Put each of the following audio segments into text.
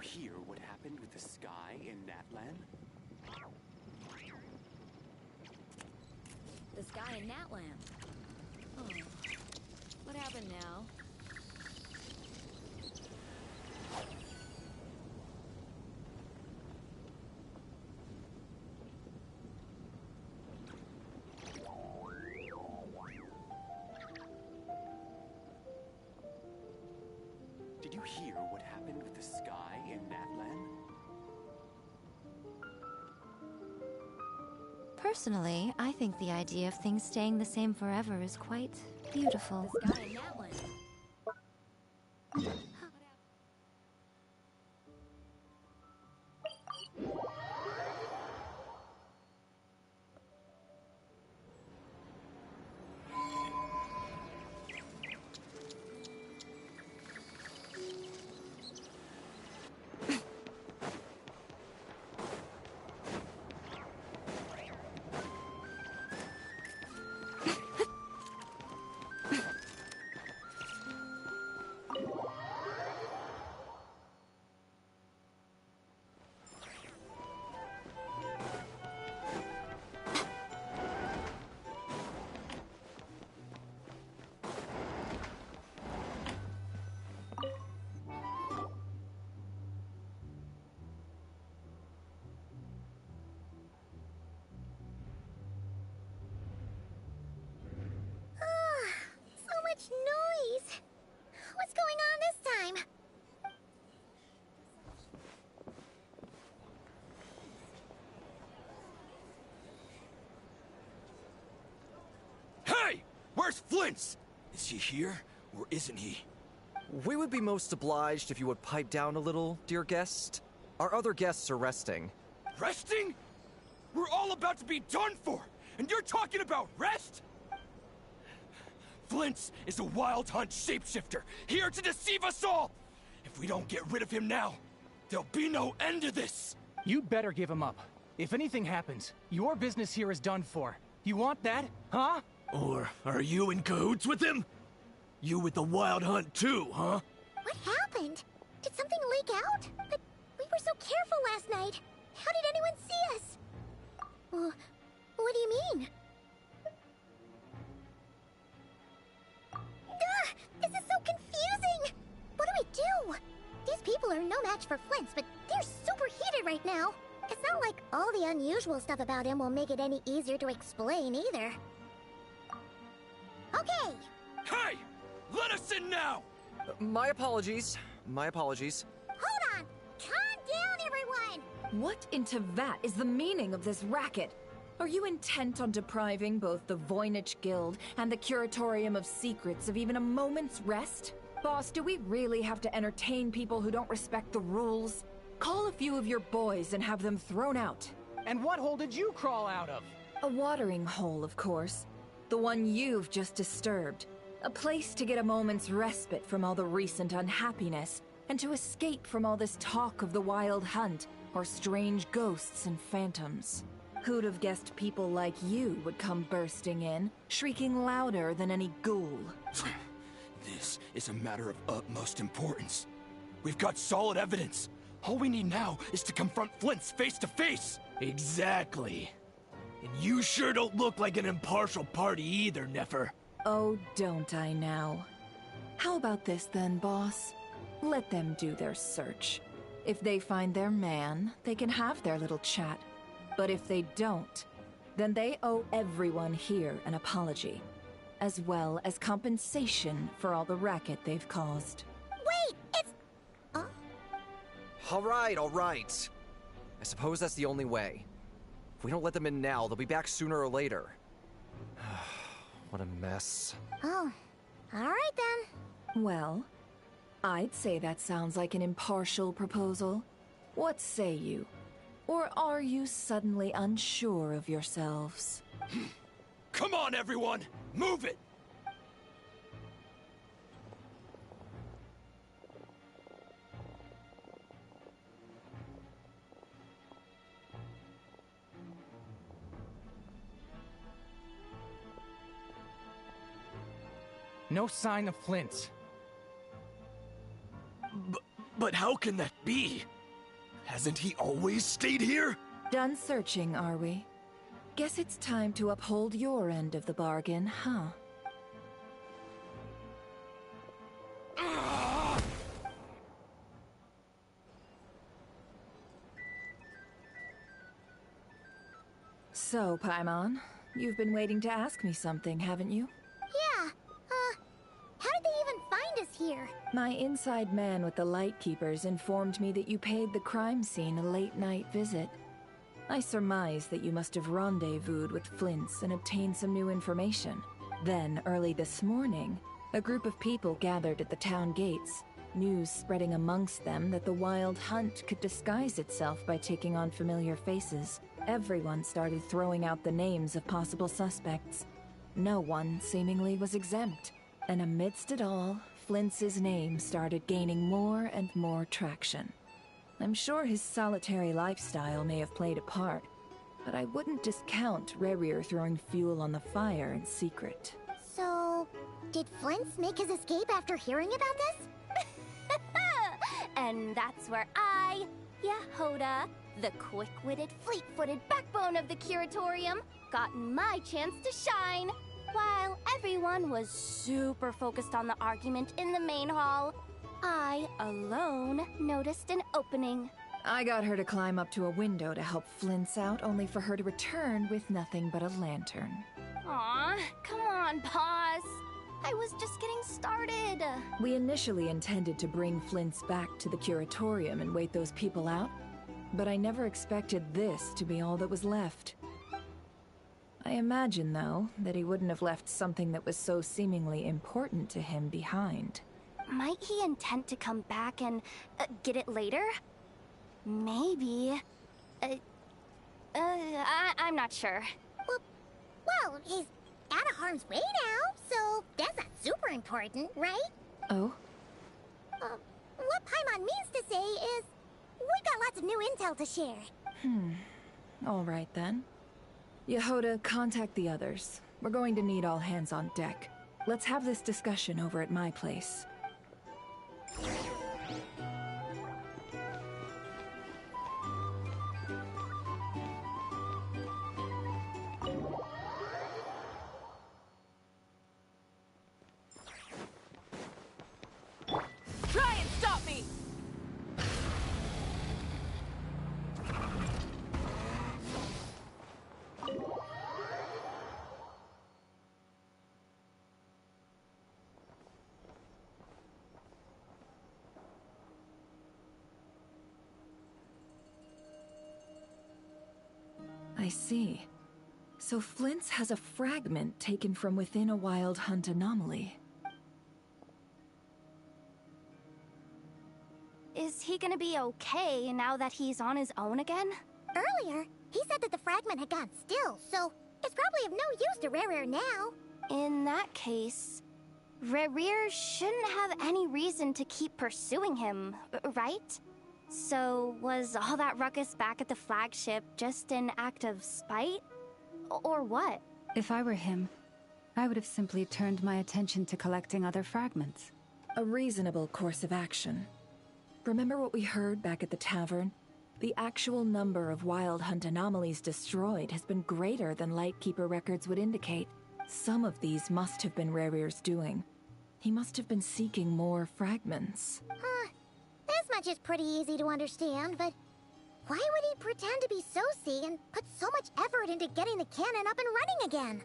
hear what happened with the sky in Natlan? The sky in Natlan? Oh. What happened now? Did you hear what happened with the sky in Natlan? Personally, I think the idea of things staying the same forever is quite beautiful. The sky in Natlan. Noise! What's going on this time? Hey! Where's Flint's? Is he here, or isn't he? We would be most obliged if you would pipe down a little, dear guest. Our other guests are resting. Resting? We're all about to be done for, and you're talking about rest? Flint's is a wild hunt shapeshifter, here to deceive us all! If we don't get rid of him now, there'll be no end to this! You better give him up. If anything happens, your business here is done for. You want that, huh? Or are you in cahoots with him? You with the wild hunt too, huh? What happened? Did something leak out? But we were so careful last night. How did anyone see us? What do you mean? This is so confusing! What do we do? These people are no match for Flint's, but they're super heated right now. It's not like all the unusual stuff about him will make it any easier to explain either. Okay! Hey! Let us in now! My apologies. My apologies. Hold on! Calm down, everyone! What into vat is the meaning of this racket? Are you intent on depriving both the Voynich Guild and the Curatorium of Secrets of even a moment's rest? Boss, do we really have to entertain people who don't respect the rules? Call a few of your boys and have them thrown out. And what hole did you crawl out of? A watering hole, of course. The one you've just disturbed. A place to get a moment's respite from all the recent unhappiness, and to escape from all this talk of the wild hunt, or strange ghosts and phantoms. Who'd have guessed people like you would come bursting in, shrieking louder than any ghoul? This is a matter of utmost importance. We've got solid evidence. All we need now is to confront Flint's face to face. Exactly. And you sure don't look like an impartial party either, Nefer. Oh, don't I now? How about this then, boss? Let them do their search. If they find their man, they can have their little chat. But if they don't, then they owe everyone here an apology, as well as compensation for all the racket they've caused. Wait, it's... All right. I suppose that's the only way. If we don't let them in now, they'll be back sooner or later. What a mess. Oh, alright then. Well, I'd say that sounds like an impartial proposal. What say you? Or are you suddenly unsure of yourselves? Come on, everyone! Move it! No sign of Flint's. But how can that be? Hasn't he always stayed here? Done searching, are we? Guess it's time to uphold your end of the bargain, huh? So, Paimon, you've been waiting to ask me something, haven't you? Yeah, how did they even find us here? My inside man with the Lightkeepers informed me that you paid the crime scene a late-night visit. I surmise that you must have rendezvoused with Flint's and obtained some new information. Then, early this morning, a group of people gathered at the town gates, news spreading amongst them that the Wild Hunt could disguise itself by taking on familiar faces. Everyone started throwing out the names of possible suspects. No one, seemingly, was exempt. And amidst it all, Flint's name started gaining more and more traction. I'm sure his solitary lifestyle may have played a part, but I wouldn't discount Rerir throwing fuel on the fire in secret. So, did Flint's make his escape after hearing about this? And that's where I, Yehoda, the quick-witted, fleet-footed backbone of the Curatorium, got my chance to shine. While everyone was super focused on the argument in the main hall, I, alone, noticed an opening. I got her to climb up to a window to help Flint's out, only for her to return with nothing but a lantern. Aw, come on, boss. I was just getting started. We initially intended to bring Flint's back to the Curatorium and wait those people out, but I never expected this to be all that was left. I imagine, though, that he wouldn't have left something that was so seemingly important to him behind. Might he intend to come back and get it later? Maybe. I'm not sure. Well, he's out of harm's way now, so that's not super important, right? Oh? What Paimon means to say is, we've got lots of new intel to share. All right, then. Yehoda, contact the others. We're going to need all hands on deck. Let's have this discussion over at my place. Try and stop me! I see. So Flint's has a fragment taken from within a Wild Hunt anomaly. Is he gonna be okay now that he's on his own again? Earlier, he said that the fragment had gone still, so it's probably of no use to Rerir now. In that case, Rerir shouldn't have any reason to keep pursuing him, right? So, was all that ruckus back at the flagship just an act of spite? Or what? If I were him, I would have simply turned my attention to collecting other fragments. A reasonable course of action. Remember what we heard back at the tavern? The actual number of Wild Hunt anomalies destroyed has been greater than Lightkeeper records would indicate. Some of these must have been Rerir's doing. He must have been seeking more fragments. This much is pretty easy to understand, but why would he pretend to be Soci and put so much effort into getting the cannon up and running again?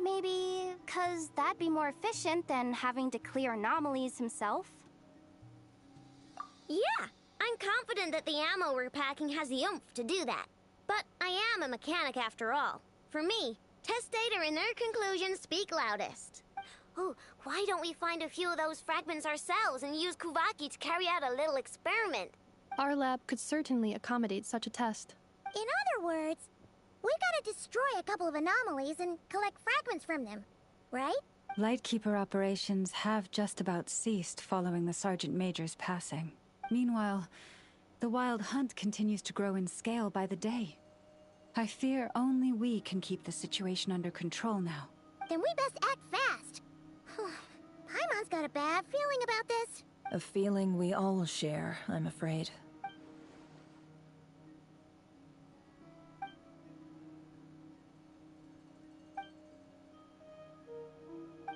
Maybe 'cause that'd be more efficient than having to clear anomalies himself? Yeah, I'm confident that the ammo we're packing has the oomph to do that. But I am a mechanic after all. For me, test data and their conclusions speak loudest. Ooh, why don't we find a few of those fragments ourselves and use Kuvaki to carry out a little experiment? Our lab could certainly accommodate such a test. In other words, we gotta destroy a couple of anomalies and collect fragments from them, right? Lightkeeper operations have just about ceased following the Sergeant Major's passing. Meanwhile, the Wild Hunt continues to grow in scale by the day. I fear only we can keep the situation under control now. Then we best act fast. Paimon's got a bad feeling about this. A feeling we all share, I'm afraid.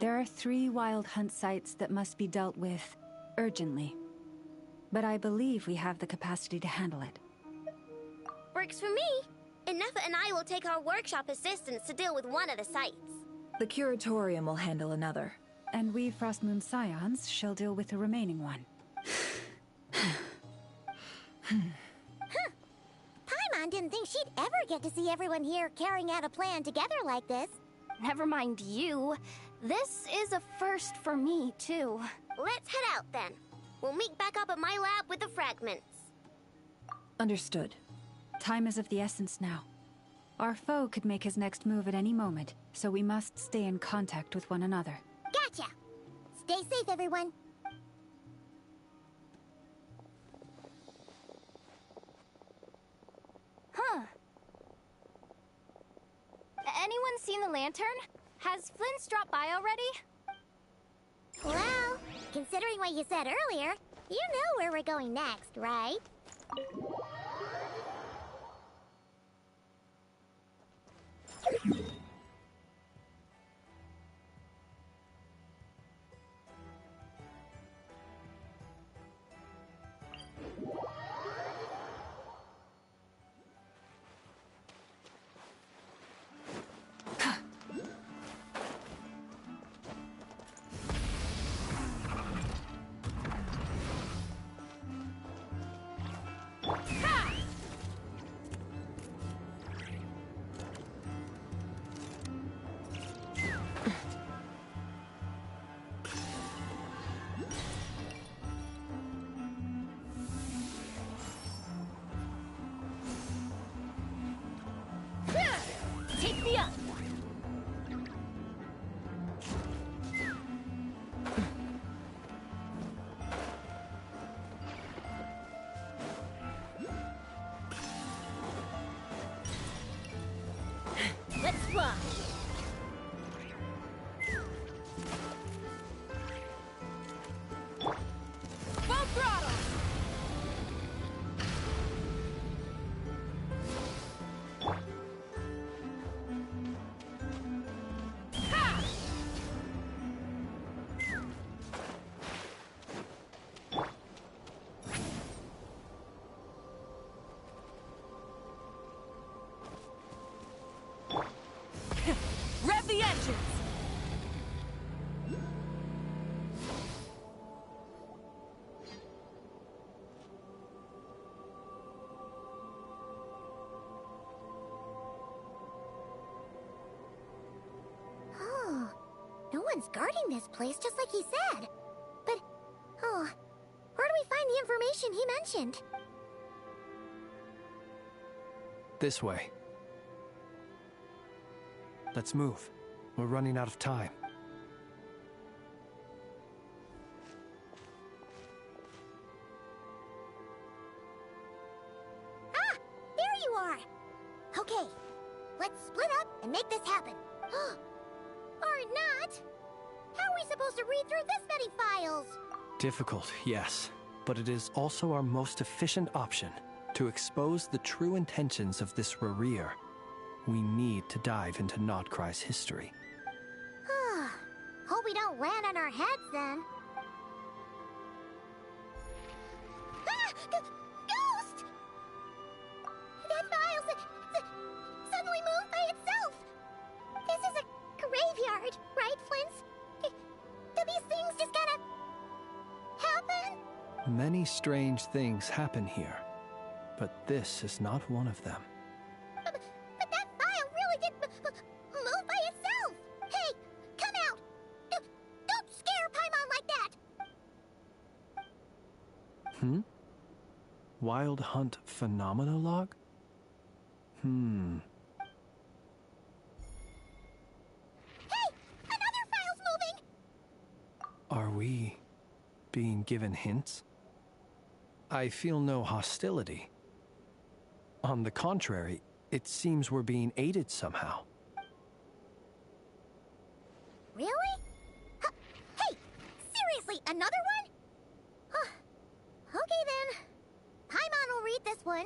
There are 3 wild hunt sites that must be dealt with urgently. But I believe we have the capacity to handle it. Works for me. Ineffa and I will take our workshop assistants to deal with one of the sites. The curatorium will handle another. And we Frostmoon Scions shall deal with the remaining one. Paimon didn't think she'd ever get to see everyone here carrying out a plan together like this. Never mind you. This is a first for me, too. Let's head out then. We'll meet back up at my lab with the fragments. Understood. Time is of the essence now. Our foe could make his next move at any moment, so we must stay in contact with one another. Gotcha! Stay safe, everyone. Huh. Anyone seen the lantern? Has Flint's dropped by already? Well, considering what you said earlier, you know where we're going next, right? Take me up! Let's fly! Full throttle! Rev the engines! Oh, no one's guarding this place, just like he said. But, oh, where do we find the information he mentioned? This way. Let's move. We're running out of time. Ah! There you are! Okay, let's split up and make this happen. Or not! How are we supposed to read through this many files? Difficult, yes. But it is also our most efficient option to expose the true intentions of this Rereer. We need to dive into Krai's history. Hope we don't land on our heads then. Ah! Ghost! That file suddenly moved by itself! This is a graveyard, right, Flint? Do these things just gotta happen? Many strange things happen here, but this is not one of them. But that file really did move by itself! Hey, come out! Don't scare Paimon like that! Wild Hunt Phenomenolog? Hey! Another file's moving! Are we being given hints? I feel no hostility. On the contrary, it seems we're being aided somehow. Really? Hey! Seriously, another one? Okay then. Paimon will read this one.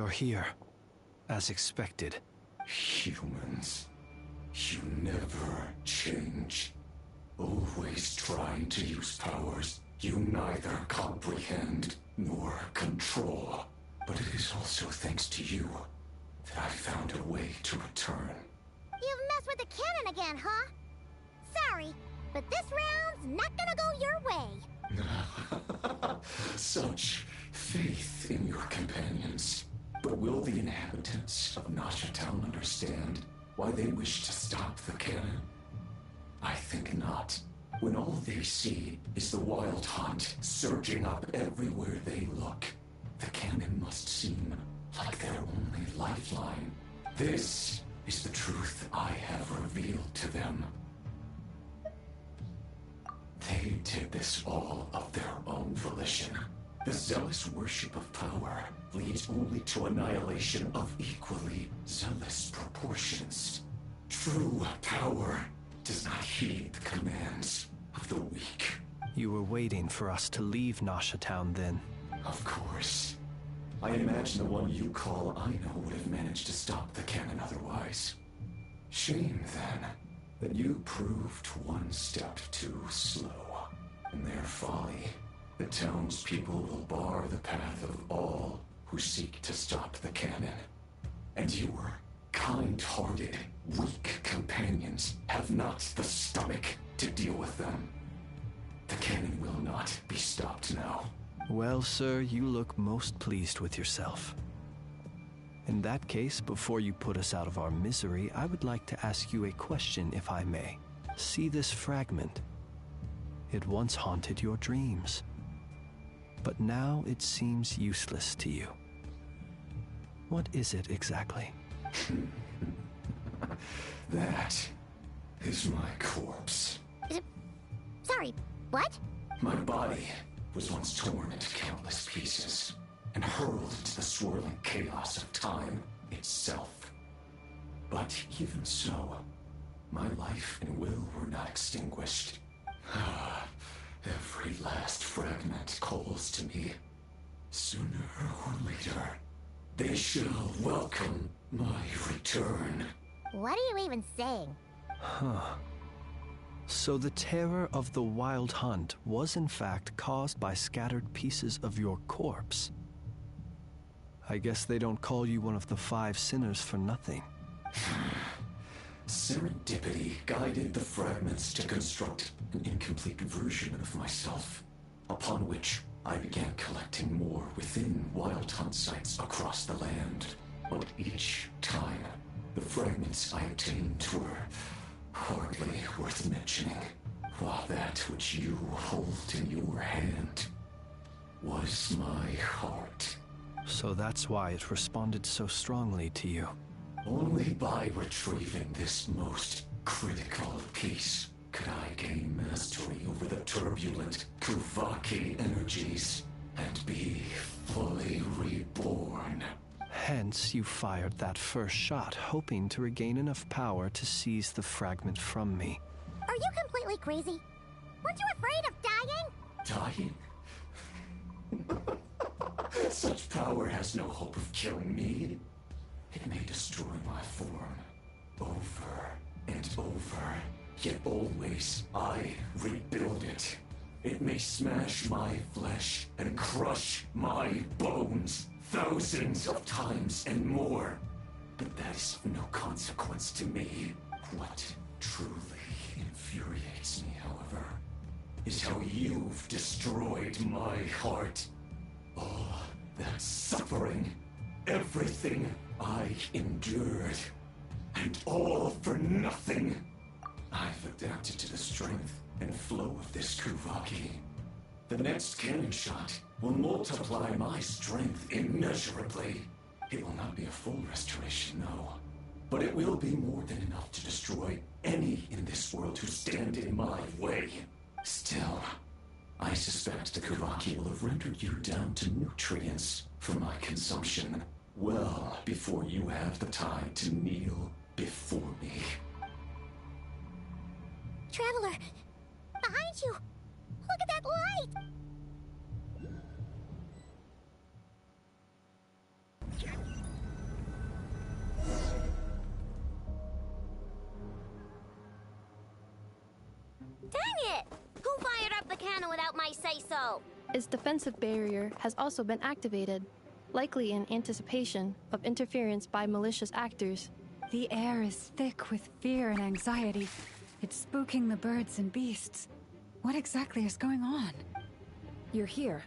You're here, as expected. Humans, you never change. Always trying to use powers you neither comprehend nor control. But it is also thanks to you that I found a way to return. You've messed with the cannon again, huh? Sorry, but this round's not gonna go your way. Such faith in your companions. But will the inhabitants of Nasha Town understand why they wish to stop the cannon? I think not. When all they see is the wild hunt surging up everywhere they look, the cannon must seem like their only lifeline. This is the truth I have revealed to them. They did this all of their own volition. The zealous worship of power leads only to annihilation of equally zealous proportions. True power does not heed the commands of the weak. You were waiting for us to leave Nasha Town then? Of course. I imagine the one you call Aino would have managed to stop the cannon otherwise. Shame, then, that you proved one step too slow. In their folly, the townspeople will bar the path of all who seek to stop the cannon. And your kind-hearted, weak companions have not the stomach to deal with them. The cannon will not be stopped now. Well, sir, you look most pleased with yourself. In that case, before you put us out of our misery, I would like to ask you a question, if I may. See this fragment? It once haunted your dreams, but now it seems useless to you. What is it exactly? That is my corpse. Sorry, what? My body was once torn into countless pieces and hurled into the swirling chaos of time itself. But even so, my life and will were not extinguished. Every last fragment calls to me. Sooner or later, they shall welcome my return. What are you even saying? Huh. So the terror of the wild hunt was in fact caused by scattered pieces of your corpse. I guess they don't call you one of the 5 sinners for nothing. Serendipity guided the fragments to construct an incomplete version of myself, upon which I began collecting more within wild hunt sites across the land. But each time, the fragments I obtained were hardly worth mentioning, while that which you hold in your hand was my heart. So that's why it responded so strongly to you. Only by retrieving this most critical piece could I gain mastery over the turbulent Kuvaki energies and be fully reborn. Hence, you fired that first shot, hoping to regain enough power to seize the fragment from me. Are you completely crazy? Weren't you afraid of dying? Dying? Such power has no hope of killing me. It may destroy my form over and over, yet always I rebuild it. It may smash my flesh and crush my bones thousands of times and more, but that is of no consequence to me. What truly infuriates me, however, is how you've destroyed my heart. All that suffering, everything I endured, and all for nothing. I've adapted to the strength and flow of this Kuvaki. The next cannon shot will multiply my strength immeasurably. It will not be a full restoration, no, but it will be more than enough to destroy any in this world who stand in my way. Still, I suspect the Kuvaki will have rendered you down to nutrients for my consumption well before you have the time to kneel before me. Traveler, behind you! Look at that light! say so. Its defensive barrier has also been activated, likely in anticipation of interference by malicious actors. The air is thick with fear and anxiety. It's spooking the birds and beasts. What exactly is going on? You're here.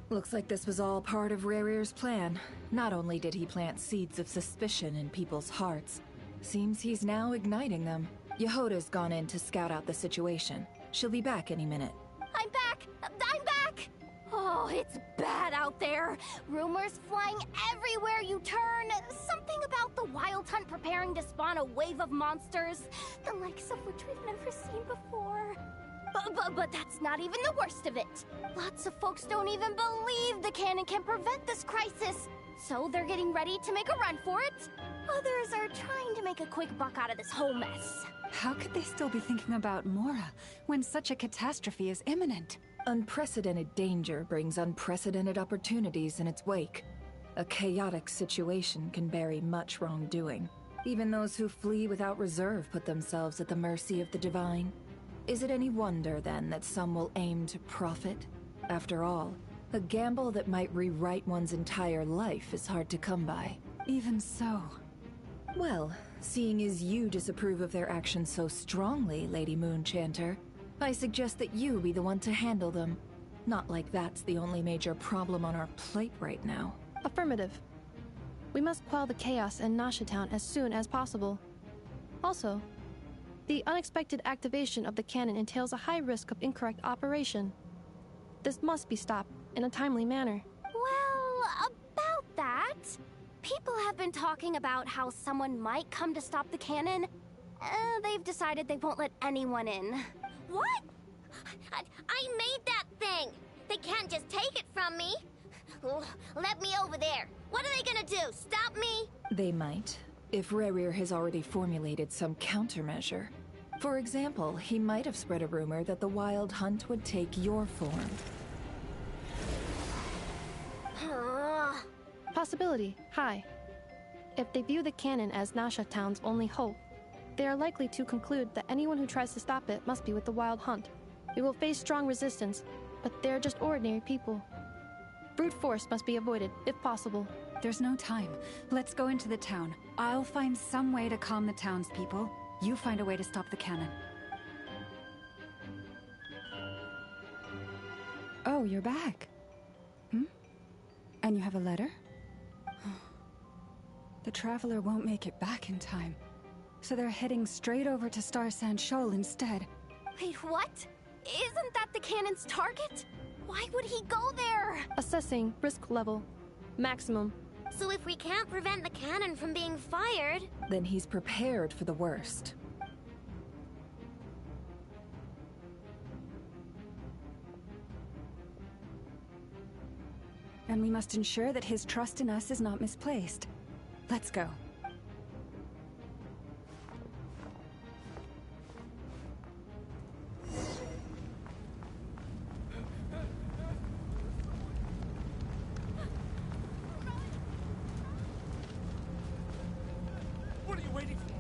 Looks like this was all part of Rarir's plan. Not only did he plant seeds of suspicion in people's hearts, seems he's now igniting them. Yehoda's gone in to scout out the situation. She'll be back any minute. I'm back! I'm back! Oh, it's bad out there. Rumors flying everywhere you turn. Something about the Wild Hunt preparing to spawn a wave of monsters, the likes of which we've never seen before. But that's not even the worst of it. Lots of folks don't even believe the cannon can prevent this crisis. So they're getting ready to make a run for it. Others are trying to make a quick buck out of this whole mess. How could they still be thinking about Mora when such a catastrophe is imminent? Unprecedented danger brings unprecedented opportunities in its wake. A chaotic situation can bury much wrongdoing. Even those who flee without reserve put themselves at the mercy of the divine. Is it any wonder, then, that some will aim to profit? After all, a gamble that might rewrite one's entire life is hard to come by. Even so. Well, seeing as you disapprove of their actions so strongly, Lady Moonchanter, I suggest that you be the one to handle them. Not like that's the only major problem on our plate right now. Affirmative. We must quell the chaos in Nasha Town as soon as possible. Also, the unexpected activation of the cannon entails a high risk of incorrect operation. This must be stopped in a timely manner. Well, about that, people have been talking about how someone might come to stop the cannon. They've decided they won't let anyone in. What? I made that thing. They can't just take it from me. Let me over there. What are they gonna do? Stop me? They might, if Rarir has already formulated some countermeasure. For example, he might have spread a rumor that the Wild Hunt would take your form. Possibility high. If they view the cannon as Nasha Town's only hope, they are likely to conclude that anyone who tries to stop it must be with the Wild Hunt. We will face strong resistance, but they're just ordinary people. Brute force must be avoided, if possible. There's no time. Let's go into the town. I'll find some way to calm the townspeople. You find a way to stop the cannon. Oh, you're back. And you have a letter? The Traveler won't make it back in time. So they're heading straight over to Star Sand Shoal instead. Wait, what? Isn't that the cannon's target? Why would he go there? Assessing risk level. Maximum. So if we can't prevent the cannon from being fired... Then he's prepared for the worst. And we must ensure that his trust in us is not misplaced. Let's go. What are you waiting for?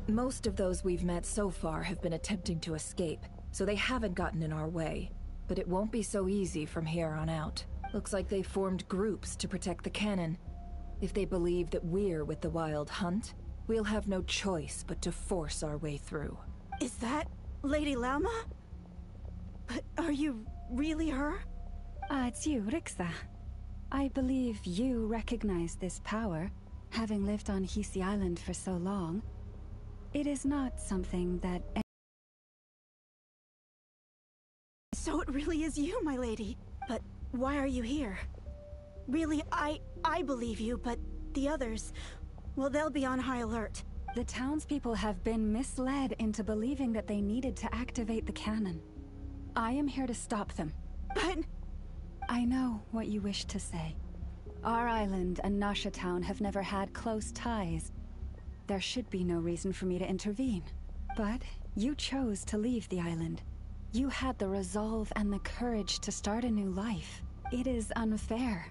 Most of those we've met so far have been attempting to escape, so they haven't gotten in our way. But it won't be so easy from here on out. Looks like they formed groups to protect the cannon. If they believe that we're with the Wild Hunt, we'll have no choice but to force our way through. Is that Lady Lama? But are you really her? It's you, Rixa. I believe you recognize this power, having lived on Hisi Island for so long. It is not something that... So it really is you, my lady. But why are you here? Really, I believe you, but the others... Well, they'll be on high alert. The townspeople have been misled into believing that they needed to activate the cannon. I am here to stop them. But... I know what you wish to say. Our island and Nasha Town have never had close ties. There should be no reason for me to intervene. But you chose to leave the island. You had the resolve and the courage to start a new life. It is unfair,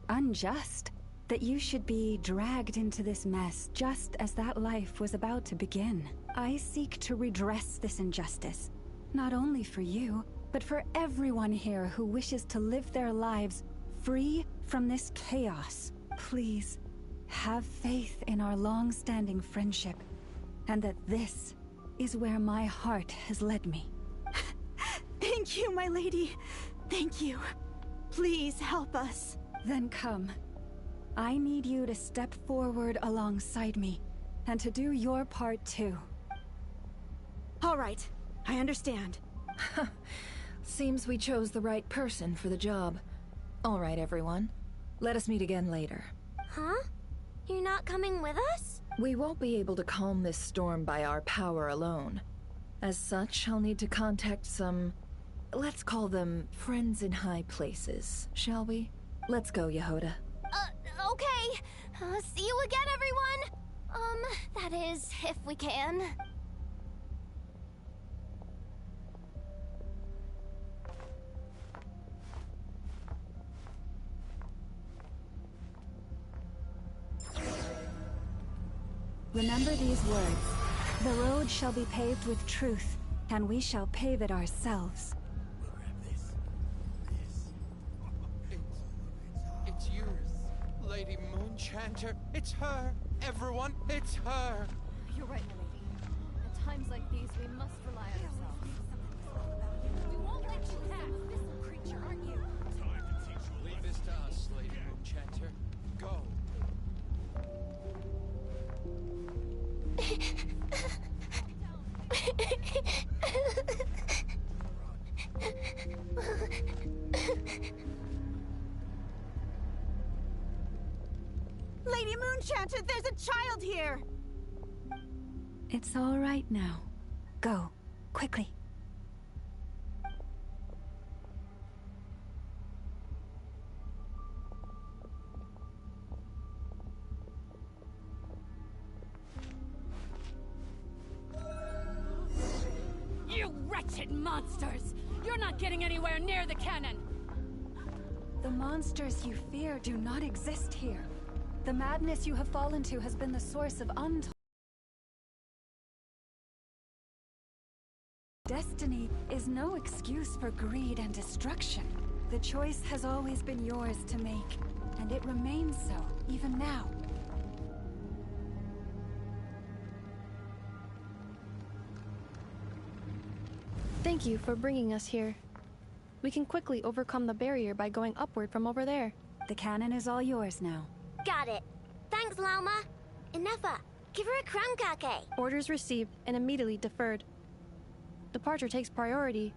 unjust, that you should be dragged into this mess just as that life was about to begin. I seek to redress this injustice, not only for you, but for everyone here who wishes to live their lives free from this chaos. Please, have faith in our long-standing friendship, and that this is where my heart has led me. Thank you, my lady. Thank you. Please help us. Then come. I need you to step forward alongside me, and to do your part too. All right, I understand. Seems we chose the right person for the job. All right, everyone. Let us meet again later. Huh? You're not coming with us? We won't be able to calm this storm by our power alone. As such, I'll need to contact some... let's call them friends in high places, shall we? Let's go, Yehoda. Okay. See you again, everyone! That is, if we can. Remember these words. The road shall be paved with truth, and we shall pave it ourselves. It's you, Lady Moonchanter. It's her. Everyone, it's her. You're right, my lady. At times like these, we must rely on ourselves. We won't let you pass, missile creature, aren't you? Time to teach you. Leave this to us, Lady Moonchanter. Go. Lady Moonchanter, there's a child here! It's all right now. Go, quickly. You wretched monsters! You're not getting anywhere near the cannon! The monsters you fear do not exist here. The madness you have fallen to has been the source of untold... Destiny is no excuse for greed and destruction. The choice has always been yours to make, and it remains so, even now. Thank you for bringing us here. We can quickly overcome the barrier by going upward from over there. The cannon is all yours now. Got it. Thanks, Lauma. Inefa, give her a krankake. Orders received and immediately deferred. Departure takes priority.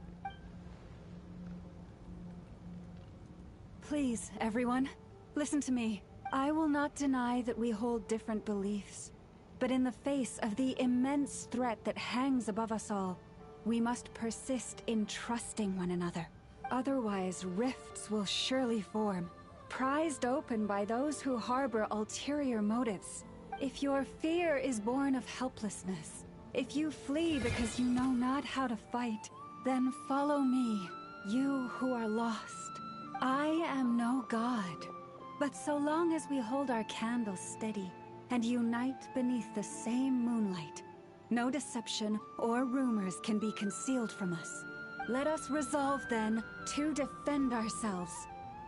Please, everyone, listen to me. I will not deny that we hold different beliefs. But in the face of the immense threat that hangs above us all, we must persist in trusting one another. Otherwise, rifts will surely form, prized open by those who harbor ulterior motives. If your fear is born of helplessness, if you flee because you know not how to fight, then follow me, you who are lost. I am no god, but so long as we hold our candles steady and unite beneath the same moonlight, no deception or rumors can be concealed from us. Let us resolve, then, to defend ourselves,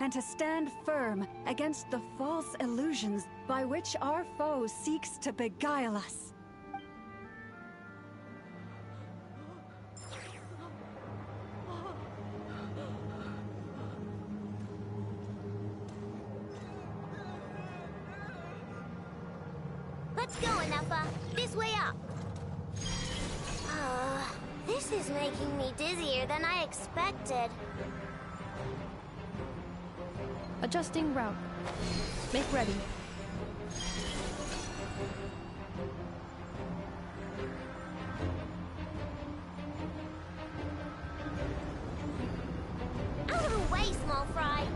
and to stand firm against the false illusions by which our foe seeks to beguile us. Let's go, Inefa. This way up. This is making me dizzier than I expected. Adjusting route. Make ready. Out of the way, small fry.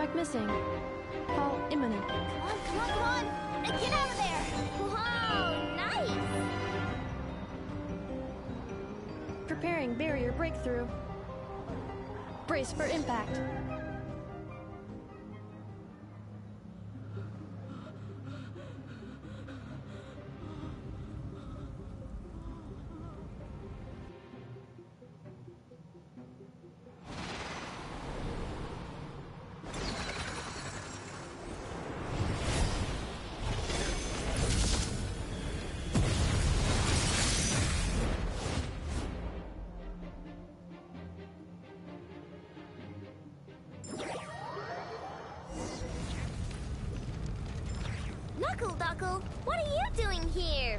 Suspect missing. Call imminent. Come on, come on, come on! Now get out of there! Whoa, nice! Preparing barrier breakthrough. Brace for impact. Knuckle, what are you doing here?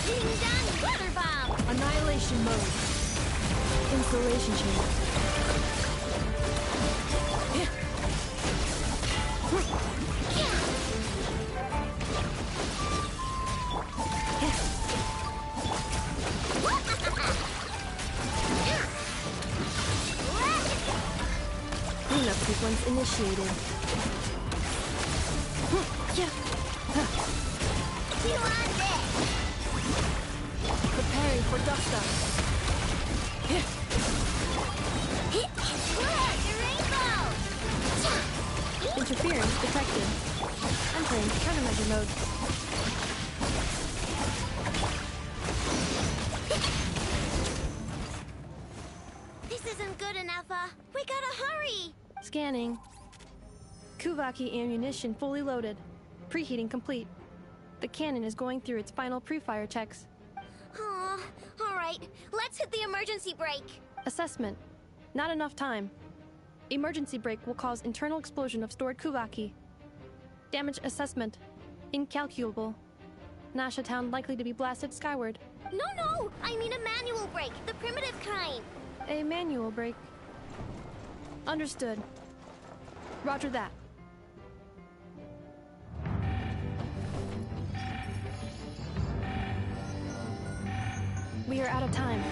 Ding dong, water bomb! Annihilation mode. Installation chamber. Cleanup sequence initiated. You on this? Preparing for dust up. Rainbow! Interference detected. Entering countermeasure mode. This isn't good enough, we gotta hurry! Scanning. Kuvaki ammunition fully loaded. Preheating complete. The cannon is going through its final pre-fire checks. Aw, alright, let's hit the emergency brake. Assessment. Not enough time. Emergency brake will cause internal explosion of stored Kuvaki. Damage assessment. Incalculable. Nasha Town likely to be blasted skyward. No, I mean a manual brake, the primitive kind. A manual brake. Understood. Roger that. We are out of time.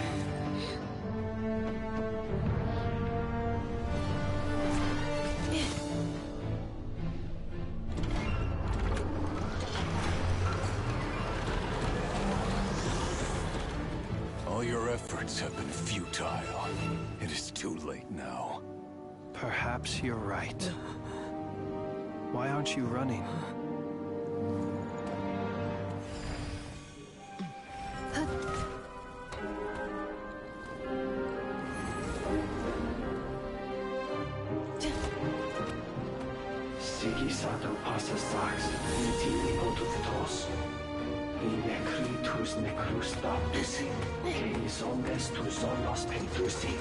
All your efforts have been futile. It is too late now. Perhaps you're right. Why aren't you running? Sigisato passa sax, intili otutos. In necritus necrus baptusi, ceis omnes tu solos pentusi.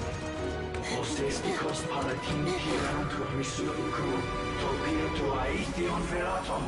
Osesticos palatin piratur misuricum, topir aethion veratum.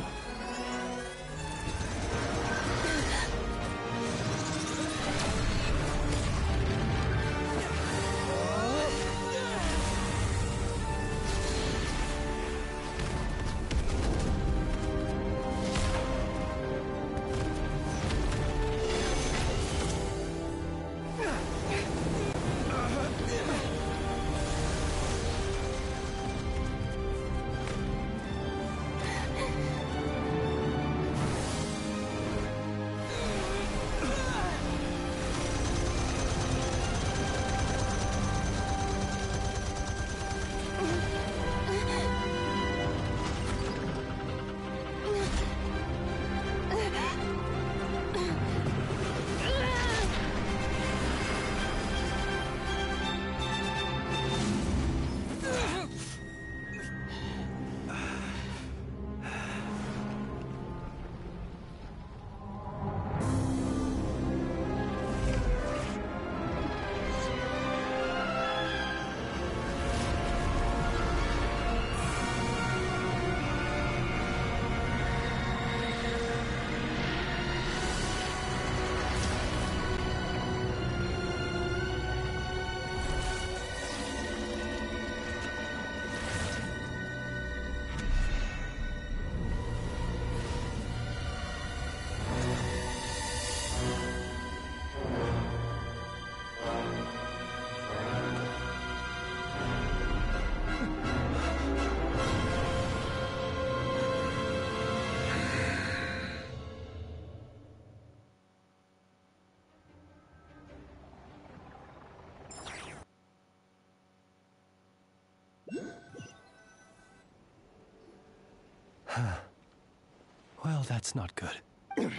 Well, that's not good.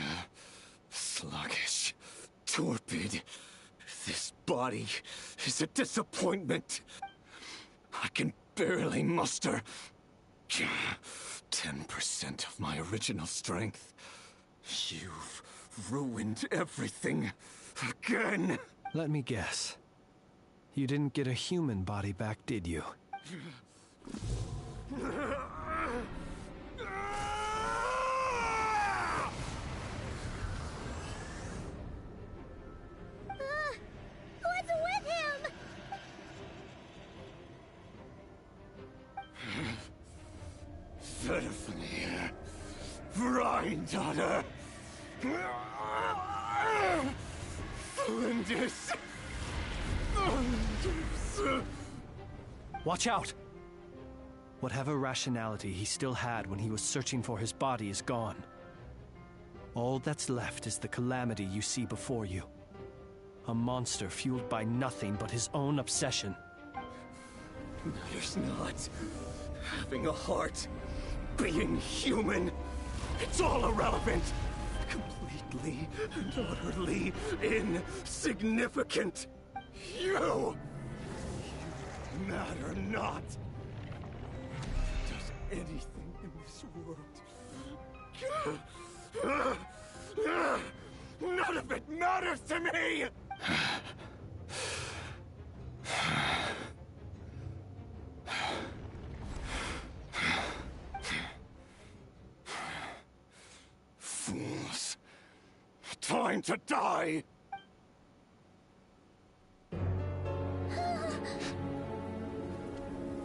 Sluggish. Torpid. This body is a disappointment. I can barely muster 10% of my original strength. You've ruined everything again. Let me guess. You didn't get a human body back, did you? What's with him? Verfnir. Granddaughter. Flinders. Watch out! Whatever rationality he still had when he was searching for his body is gone. All that's left is the calamity you see before you. A monster fueled by nothing but his own obsession. Matters not. Having a heart. Being human. It's all irrelevant. Completely and utterly insignificant. You matter not. Does anything in this world. None of it matters to me! Fools. Time to die!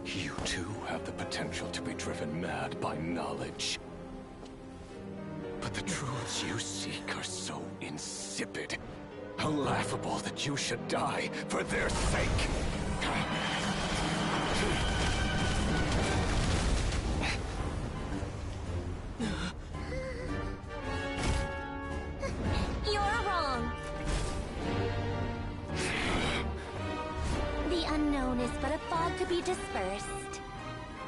You too have the potential to be driven mad by knowledge. But the truths you seek are so insipid, how laughable that you should die for their sake. You're wrong. The unknown is but a fog to be dispersed.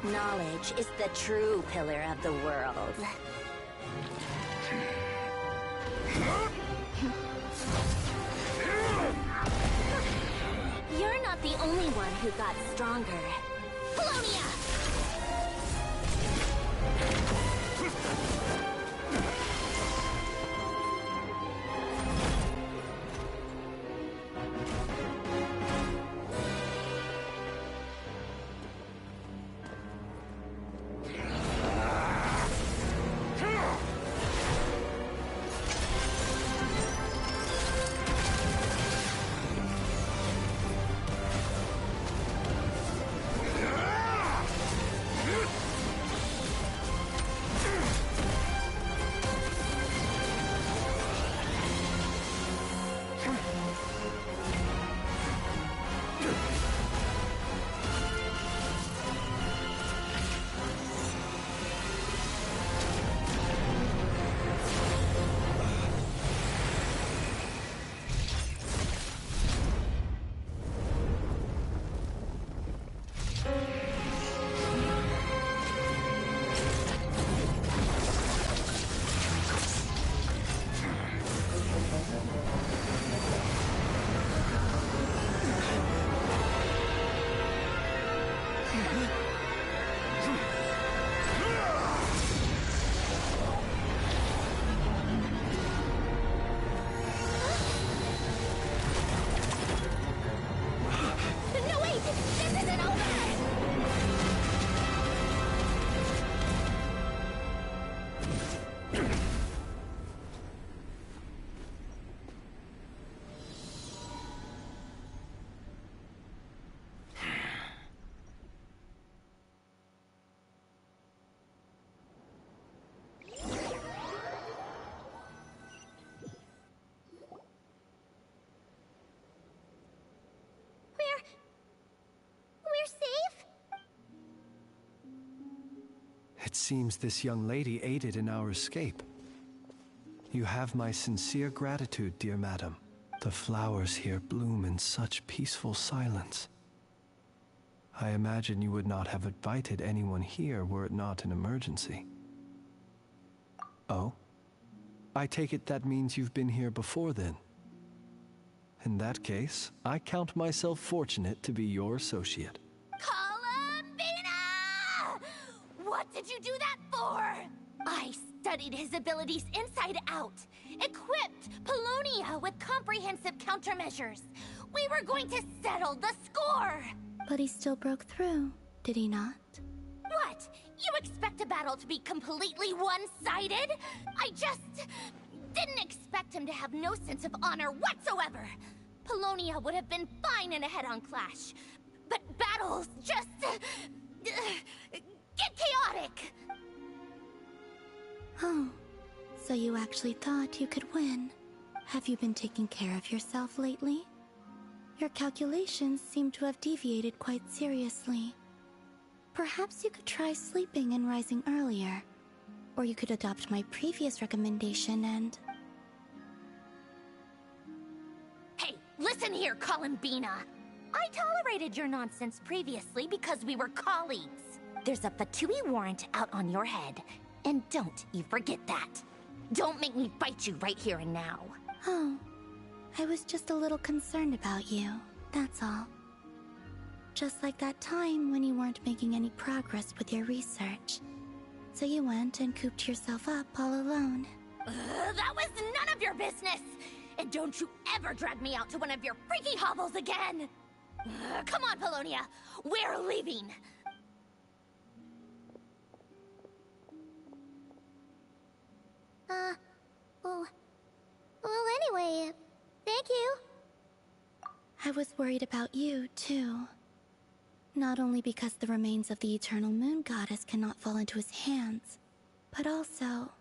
Knowledge is the true pillar of the world. You're not the only one who got stronger. Polonia! We're safe? It seems this young lady aided in our escape. You have my sincere gratitude, dear madam. The flowers here bloom in such peaceful silence. I imagine you would not have invited anyone here were it not an emergency. Oh? I take it that means you've been here before then. In that case, I count myself fortunate to be your associate. Columbina! What did you do that for? I studied his abilities inside out, equipped Paulownia with comprehensive countermeasures. We were going to settle the score! But he still broke through, did he not? What? You expect a battle to be completely one-sided? I just didn't expect him to have no sense of honor whatsoever. Paulownia would have been fine in a head-on clash, but battles just get chaotic. Oh, so you actually thought you could win. Have you been taking care of yourself lately? Your calculations seem to have deviated quite seriously. Perhaps you could try sleeping and rising earlier. Or you could adopt my previous recommendation and... Hey, listen here, Columbina. I tolerated your nonsense previously because we were colleagues. There's a Fatui warrant out on your head, and don't you forget that. Don't make me fight you right here and now. Oh, I was just a little concerned about you, that's all. Just like that time when you weren't making any progress with your research. So you went and cooped yourself up all alone. That was none of your business! And don't you ever drag me out to one of your freaky hovels again! Come on, Paulownia! We're leaving! Well, anyway, thank you. I was worried about you, too. Not only because the remains of the Eternal Moon Goddess cannot fall into his hands, but also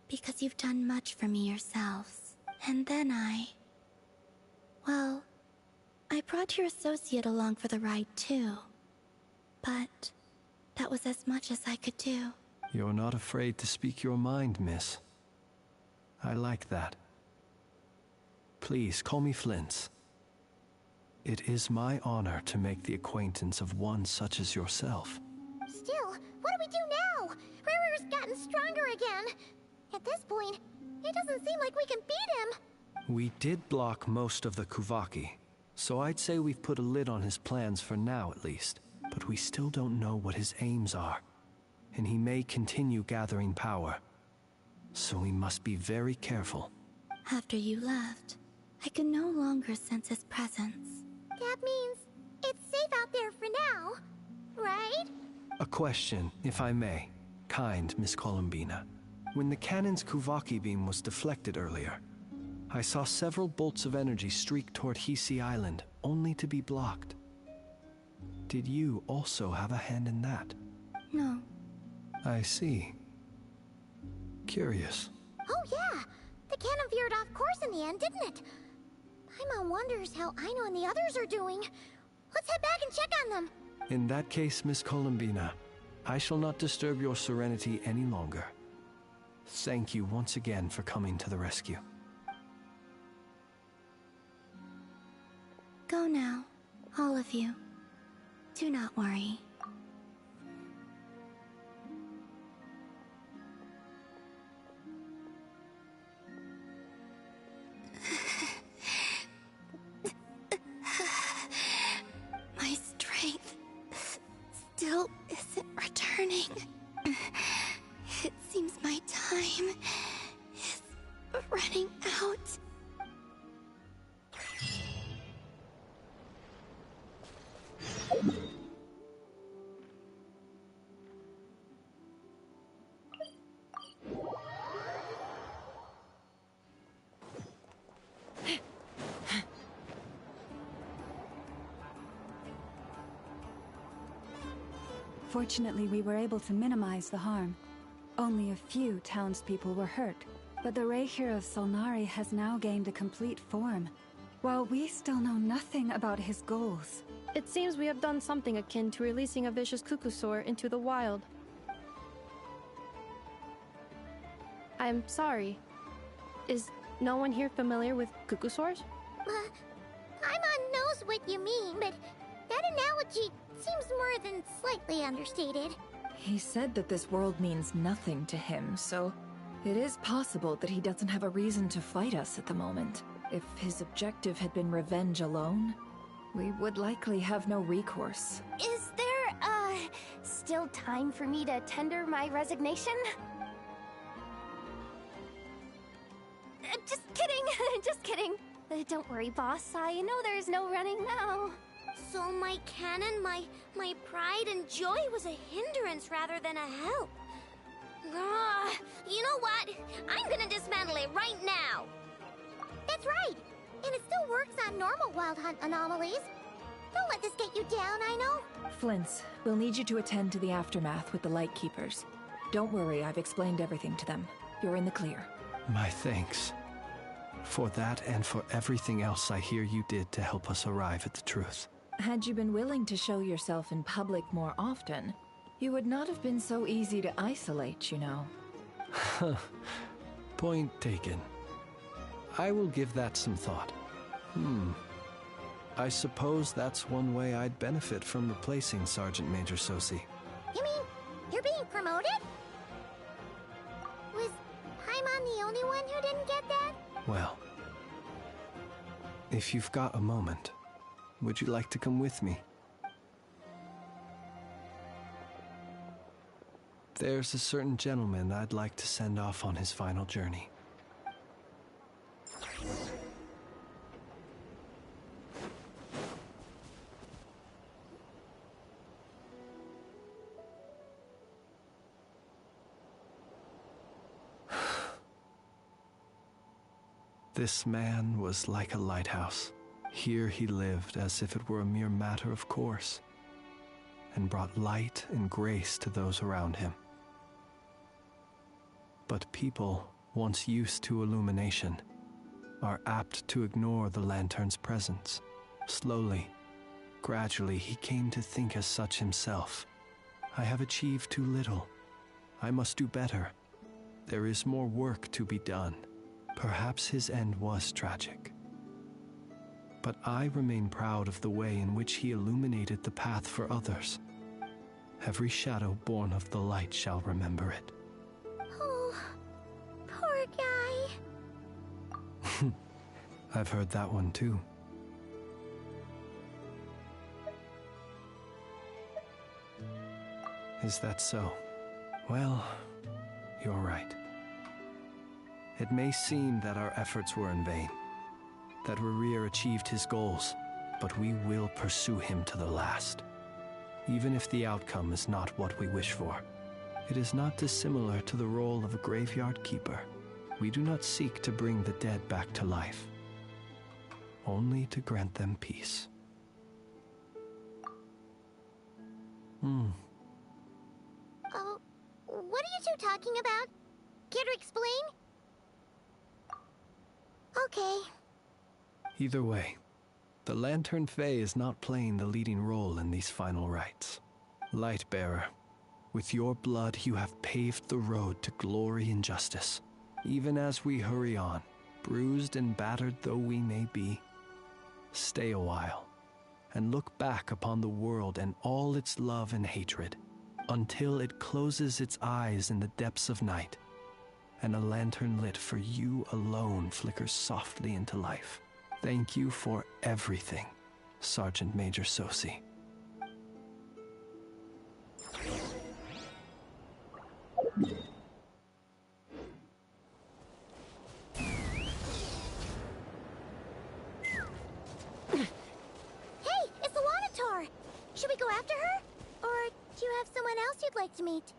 because you've done much for me yourselves. And then well, I brought your associate along for the ride, too. But that was as much as I could do. You're not afraid to speak your mind, miss. I like that. Please, call me Flint. It is my honor to make the acquaintance of one such as yourself. Still, what do we do now? Riri's gotten stronger again. At this point, it doesn't seem like we can beat him. We did block most of the Kuvaki, so I'd say we've put a lid on his plans for now at least. But we still don't know what his aims are, and he may continue gathering power. So we must be very careful. After you left, I could no longer sense his presence. That means it's safe out there for now, right? A question, if I may. Kind Miss Columbina. When the cannon's Kuvaki beam was deflected earlier, I saw several bolts of energy streak toward Hisi Island, only to be blocked. Did you also have a hand in that? No. I see. Curious. Oh yeah, the cannon veered off course in the end, didn't it? Paimon wonders how Aino and the others are doing. Let's head back and check on them. In that case, Miss Columbina, I shall not disturb your serenity any longer. Thank you once again for coming to the rescue. Go now, all of you. Do not worry. My strength still isn't returning. It seems my time is running out. Fortunately, we were able to minimize the harm. Only a few townspeople were hurt, but the Reikir of Solnari has now gained a complete form, while we still know nothing about his goals. It seems we have done something akin to releasing a vicious Kukusaur into the wild. I'm sorry. Is no one here familiar with Kukusaurs? Paimon knows what you mean, but that analogy seems more than slightly understated. He said that this world means nothing to him, so It is possible that he doesn't have a reason to fight us at the moment. If his objective had been revenge alone, we would likely have no recourse. Is there, still time for me to tender my resignation? Just kidding, just kidding. Don't worry, boss. I know there's no running now. So my cannon, my pride and joy was a hindrance rather than a help. You know what? I'm gonna dismantle it right now. That's right. And it still works on normal Wild Hunt anomalies. Don't let this get you down, I know. Flint's, we'll need you to attend to the aftermath with the Lightkeepers. Don't worry, I've explained everything to them. You're in the clear. My thanks. For that and for everything else I hear you did to help us arrive at the truth. Had you been willing to show yourself in public more often, you would not have been so easy to isolate, you know. Point taken. I will give that some thought. I suppose that's one way I'd benefit from replacing Sergeant Major Sosi. You mean you're being promoted? Was Paimon the only one who didn't get that? Well, if you've got a moment, would you like to come with me? There's a certain gentleman I'd like to send off on his final journey. This man was like a lighthouse. Here he lived as if it were a mere matter of course, and brought light and grace to those around him. But people, once used to illumination, are apt to ignore the lantern's presence. Slowly, gradually, he came to think as such himself. I have achieved too little. I must do better. There is more work to be done. Perhaps his end was tragic. But I remain proud of the way in which he illuminated the path for others. Every shadow born of the light shall remember it. Oh, poor guy. I've heard that one too. Is that so? Well, you're right. It may seem that our efforts were in vain, that Rerir achieved his goals, but we will pursue him to the last. Even if the outcome is not what we wish for. It is not dissimilar to the role of a graveyard keeper. We do not seek to bring the dead back to life, only to grant them peace. Oh, what are you two talking about? Care to explain? Okay. Either way, the Lantern Fae is not playing the leading role in these final rites. Lightbearer, with your blood you have paved the road to glory and justice. Even as we hurry on, bruised and battered though we may be, stay a while, and look back upon the world and all its love and hatred, until it closes its eyes in the depths of night, and a lantern lit for you alone flickers softly into life. Thank you for everything, Sergeant Major Sosi. Hey, it's the Wanatar! Should we go after her? Or do you have someone else you'd like to meet?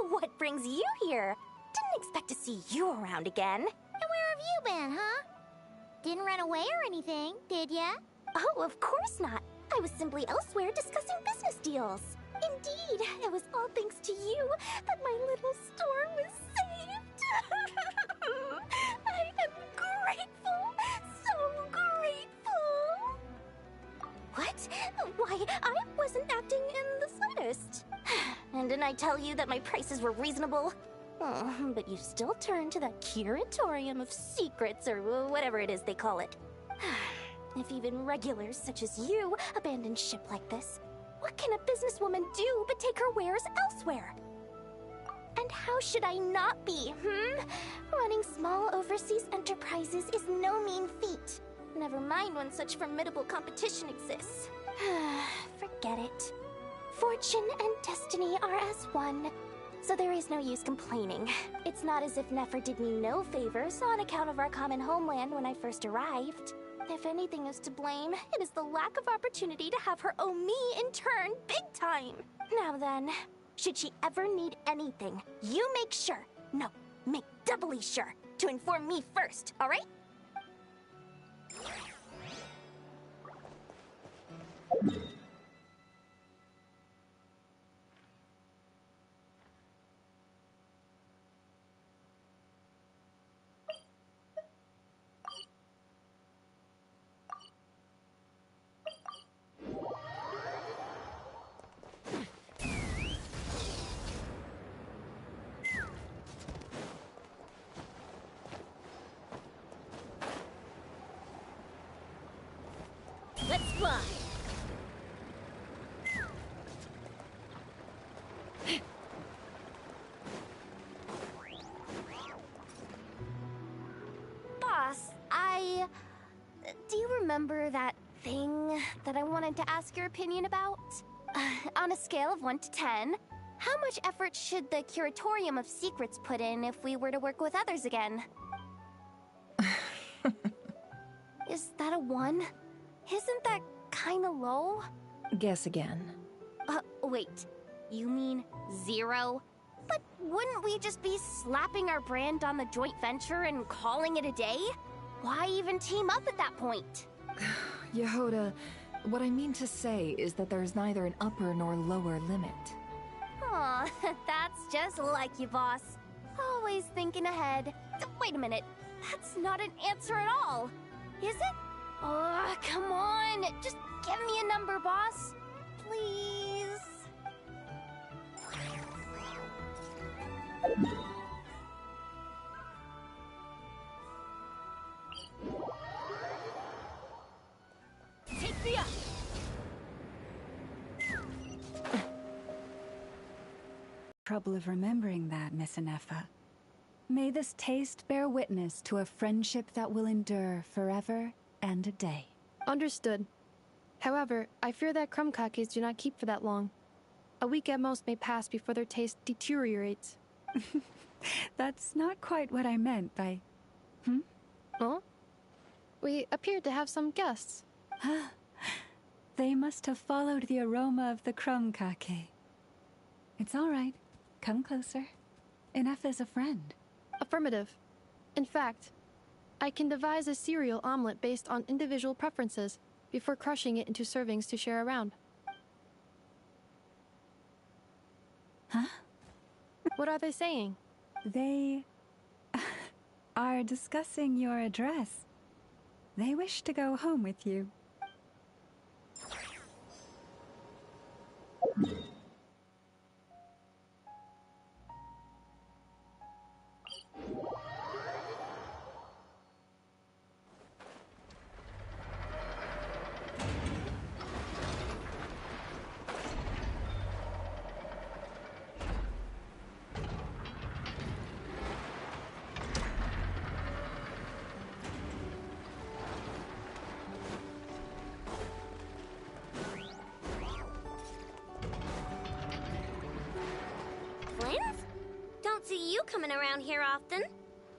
What brings you here? Didn't expect to see you around again. And where have you been, huh? Didn't run away or anything, did ya? Oh, of course not. I was simply elsewhere discussing business deals. Indeed, it was all thanks to you that my little store was saved. I am grateful, so grateful. What? Why, I wasn't acting in the slightest. And didn't I tell you that my prices were reasonable? Oh, but you still turn to that curatorium of secrets, or whatever it is they call it. If even regulars such as you abandon ship like this, what can a businesswoman do but take her wares elsewhere? And how should I not be, Running small overseas enterprises is no mean feat. Never mind when such formidable competition exists. Forget it. Fortune and destiny are as one, so there is no use complaining. It's not as if Nefer did me no favors on account of our common homeland when I first arrived. If anything is to blame, it is the lack of opportunity to have her owe me in turn big time. Now then, should she ever need anything, you make sure, no, make doubly sure, to inform me first, alright? Let's fly. Boss, do you remember that thing that I wanted to ask your opinion about? On a scale of 1 to 10, how much effort should the Curatorium of Secrets put in if we were to work with others again? Is that a 1? Isn't that kinda low? Guess again. Wait. You mean 0? But wouldn't we just be slapping our brand on the joint venture and calling it a day? Why even team up at that point? Yehoda, what I mean to say is that there's neither an upper nor lower limit. Aw, that's just like you, boss. Always thinking ahead. Wait a minute. That's not an answer at all. Is it? Oh, come on. Just give me a number, boss. Please. Take me up! Trouble of remembering that, Miss Anefa. May this taste bear witness to a friendship that will endure forever and a day. Understood. However, I fear that crumb kakis do not keep for that long. A week at most may pass before their taste deteriorates. That's not quite what I meant by... Oh? We appeared to have some guests. They must have followed the aroma of the crumb kake. It's all right. Come closer. Enough is a friend. Affirmative. In fact, I can devise a cereal omelet based on individual preferences before crushing it into servings to share around. Huh? What are they saying? They are discussing your address. They wish to go home with you. See you coming around here often.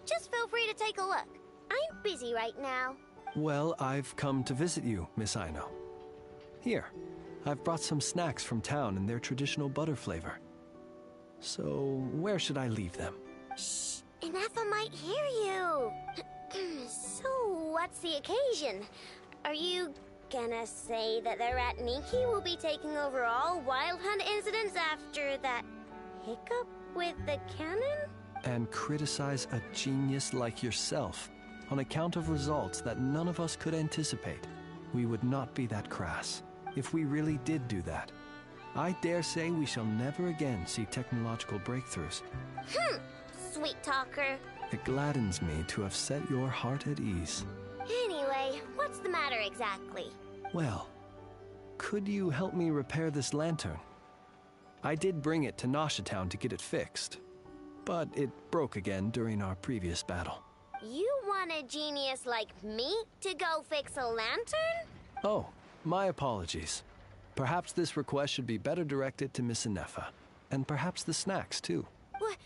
Just feel free to take a look. I'm busy right now. Well, I've come to visit you, Miss Aino. Here, I've brought some snacks from town in their traditional butter flavor. So, where should I leave them? Shh! Ineffa might hear you! So, what's the occasion? Are you gonna say that the Rat Niki will be taking over all Wild Hunt incidents after that hiccup with the cannon? And criticize a genius like yourself on account of results that none of us could anticipate. We would not be that crass if we really did do that. I dare say we shall never again see technological breakthroughs. Sweet talker. It gladdens me to have set your heart at ease. Anyway, what's the matter exactly? Well, could you help me repair this lantern? I did bring it to Nasha Town to get it fixed, but it broke again during our previous battle. You want a genius like me to go fix a lantern? Oh, my apologies. Perhaps this request should be better directed to Miss Ineffa, and perhaps the snacks, too. What?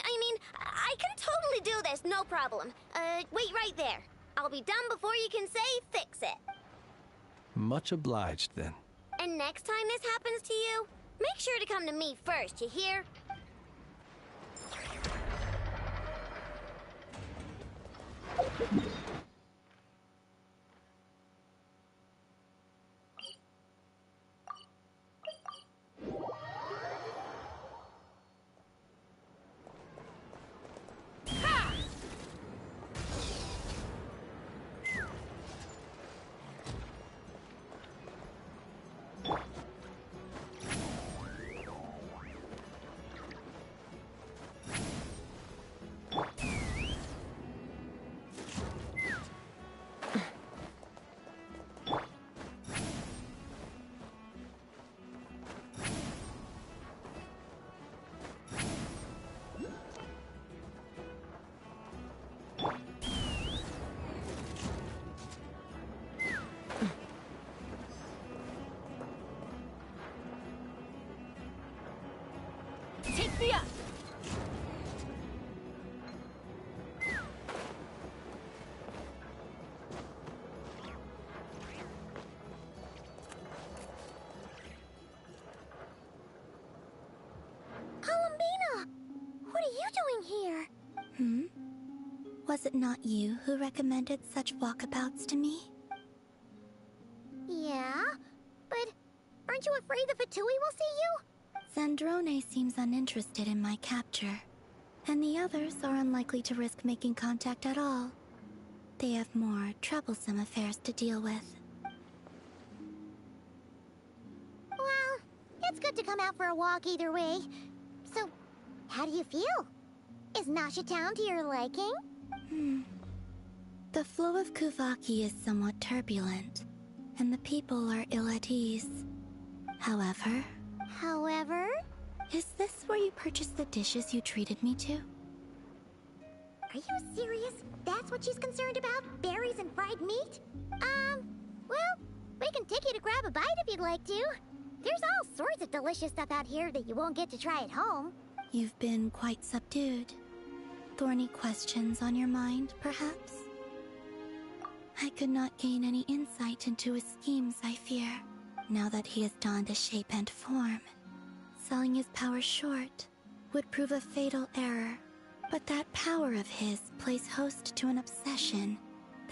I mean, I can totally do this, no problem. Wait right there. I'll be done before you can say fix it. Much obliged, then. And next time this happens to you, make sure to come to me first, you hear? Take me up! Columbina! What are you doing here? Was it not you who recommended such walkabouts to me? Yeah, but aren't you afraid the Fatui will see you? Zandrone seems uninterested in my capture, and the others are unlikely to risk making contact at all. They have more troublesome affairs to deal with. Well, it's good to come out for a walk either way. So, how do you feel? Is Nasha Town to your liking? The flow of Kuvaki is somewhat turbulent, and the people are ill at ease. However... Is this where you purchased the dishes you treated me to? Are you serious? That's what she's concerned about? Berries and fried meat? Well, we can take you to grab a bite if you'd like to. There's all sorts of delicious stuff out here that you won't get to try at home. You've been quite subdued. Thorny questions on your mind, perhaps? I could not gain any insight into his schemes, I fear, now that he has donned a shape and form. Selling his power short would prove a fatal error, but that power of his plays host to an obsession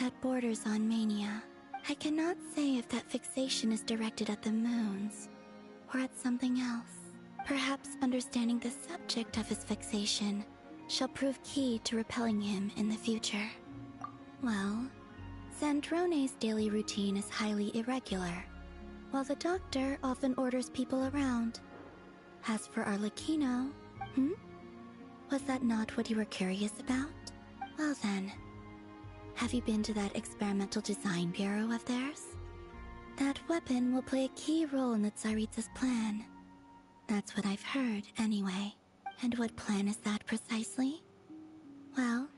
that borders on mania. I cannot say if that fixation is directed at the moons or at something else. Perhaps understanding the subject of his fixation shall prove key to repelling him in the future. Well, Zandrone's daily routine is highly irregular, while the doctor often orders people around. As for Arlecchino, was that not what you were curious about? Well then, have you been to that experimental design bureau of theirs? That weapon will play a key role in the Tsaritsa's plan. That's what I've heard, anyway. And what plan is that precisely? Well,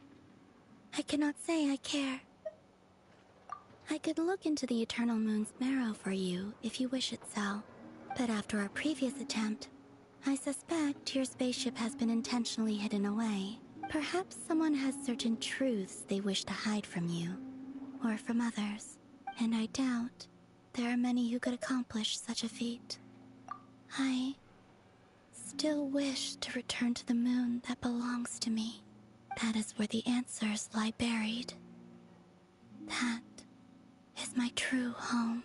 I cannot say I care. I could look into the Eternal Moon's marrow for you if you wish it so. But after our previous attempt, I suspect your spaceship has been intentionally hidden away. Perhaps someone has certain truths they wish to hide from you, or from others, and I doubt there are many who could accomplish such a feat. I still wish to return to the moon that belongs to me. That is where the answers lie buried. That is my true home.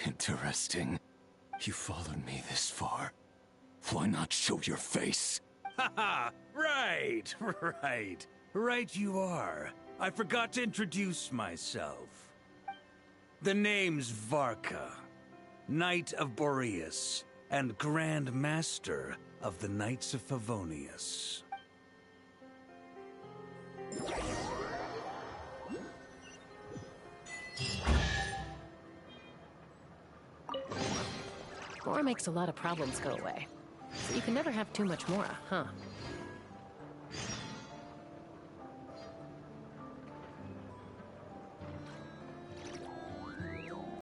Interesting. You followed me this far. Why not show your face? Haha! Right, right. Right you are. I forgot to introduce myself. The name's Varka, Knight of Boreas, and Grand Master of the Knights of Favonius. Mora makes a lot of problems go away. So you can never have too much Mora, huh?